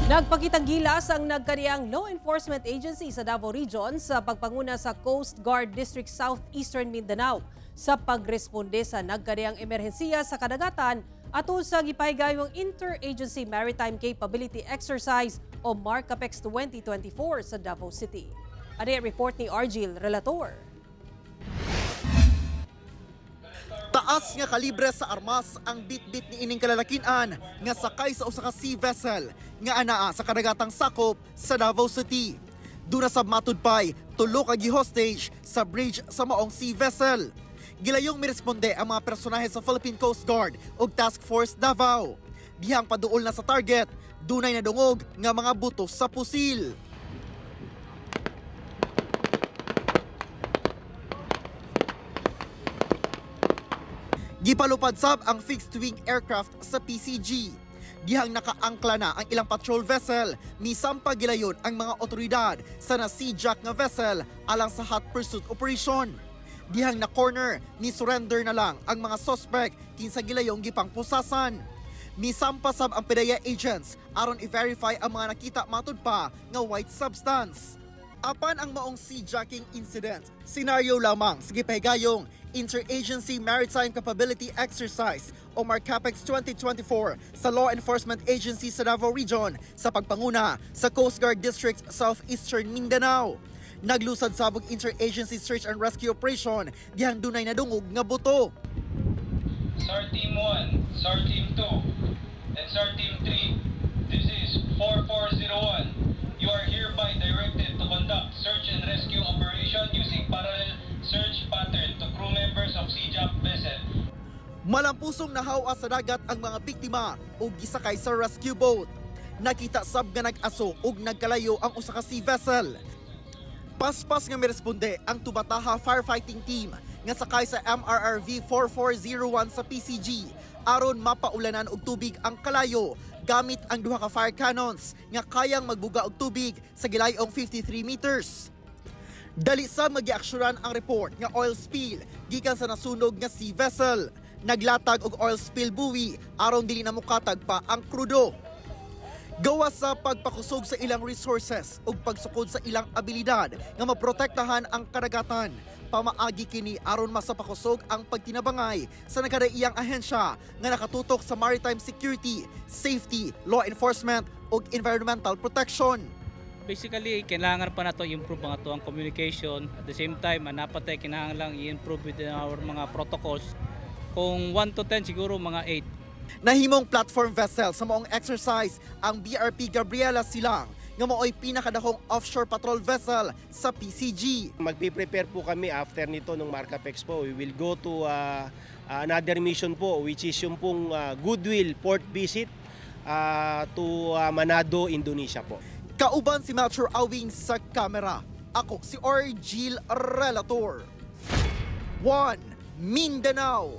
Nagpakitang gilas ang nagkariang law enforcement agency sa Davao Region sa pagpanguna sa Coast Guard District Southeastern Mindanao sa pagresponde sa nagkariang emerhensiya sa kadagatan atul sa gipahigayong Interagency Maritime Capability Exercise o MARCAPEX 2024 sa Davao City. Ano ang report ni Argil Relator? Taas nga kalibre sa armas ang bit-bit ni ining kalalakian nga sakay sa usa ka sea vessel nga anaa sa kadagatang sakop sa Davao City. Duna sab matud pay tulo ka gi-hostage sa bridge sa maong sea vessel. Gilayong miresponde ang mga personahe sa Philippine Coast Guard ug Task Force Davao. Dihang paduol na sa target, dunay nadungog nga mga butos sa pusil. Gipalupad sab ang fixed-wing aircraft sa PCG. Dihang nakaangkla na ang ilang patrol vessel, misampa gilayon ang mga otoridad sa na-sea-jack nga vessel alang sa hot pursuit operation. Dihang na-corner, ni-surrender na lang ang mga suspect kinsa gilayong gipangpusasan. Misampa sab ang PDEA agents aron i-verify ang mga nakita matud pa nga white substance. Apan ang maong sea-jacking incident, senaryo lamang sa gipahigayong Interagency Maritime Capability Exercise o MARCAPEX 2024 sa Law Enforcement Agency sa Davao Region sa pagpanguna sa Coast Guard District Southeastern Mindanao. Naglusad sabog Interagency Search and Rescue Operation dihang dunay nadungog nga buto. SAR Team 1, SAR Team 2, and SAR Team 3, this is 4401. You are hereby directed to conduct search and rescue operation using parallel search pattern to crew members of sea-jack vessel. Malampusong nahawa sa dagat ang mga biktima ug gisakay sa rescue boat. Nakita sab nga nag-aso ug nagkalayo ang usa ka sea vessel. Paspas nga miresponde ang Tubataha firefighting team nga sakay sa MRRV 4401 sa PCG aron mapaulanan og tubig ang kalayo gamit ang duha ka fire cannons nga kayang magbuga og tubig sa gilayong 53 meters. Dali sa magiaksyonan ang report nga oil spill gikan sa nasunog nga sea vessel. Naglatag og oil spill buoy aron dili na mukatag pa ang krudo. Gawa sa pagpakusog sa ilang resources ug pagsukod sa ilang abilidad nga maprotektahan ang kadagatan, pamaagi kini aron masapakusog ang pagtinabangay sa nagkadaiyang ahensya nga nakatutok sa maritime security, safety, law enforcement ug environmental protection. Basically, kailangan pa nato i-improve ang ato ang communication. At the same time, napatay kinahanglan i-improve with our mga protocols. Kung 1 to 10 siguro mga 8. Nahimong platform vessel sa maong exercise ang BRP Gabriela Silang nga mao'y pinakadakong offshore patrol vessel sa PCG. Magpe-prepare po kami after nito ng MARCAPEX po. We will go to another mission po which is yung pong Goodwill port visit to Manado, Indonesia po. Kauban si Melchor Awing sa kamera. Ako si Argil Relator. 1 Mindanao.